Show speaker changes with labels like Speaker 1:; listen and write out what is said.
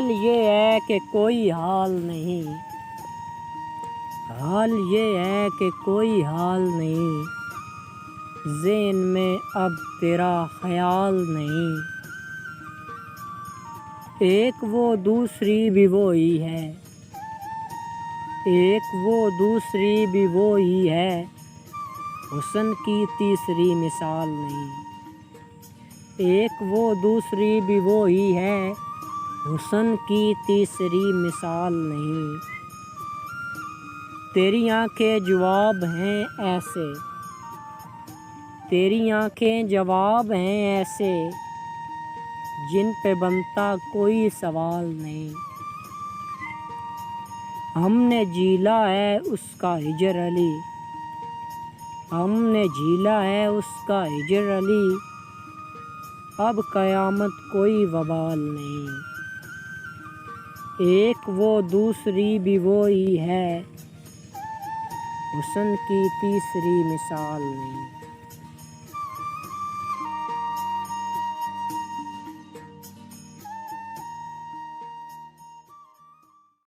Speaker 1: حال یہ ہے کہ کوئی حال نہیں، حال یہ ہے کہ کوئی حال نہیں، ذہن میں اب تیرا خیال نہیں۔ ایک وہ دوسری بھی وہی ہے، ایک وہ دوسری بھی وہی ہے، حسن کی تیسری مثال نہیں۔ ایک وہ دوسری بھی وہی ہے، حسن کی تیسری مثال نہیں۔ تیری آنکھیں جواب ہیں ایسے، تیری آنکھیں جواب ہیں ایسے، جن پہ بنتا کوئی سوال نہیں۔ ہم نے جھیلا ہے اس کا ہجر علی، ہم نے جھیلا ہے اس کا ہجر علی، اب قیامت کوئی وبال نہیں۔ ایک وہ دوسری بھی وہی ہے، حسن کی تیسری مثال نہیں۔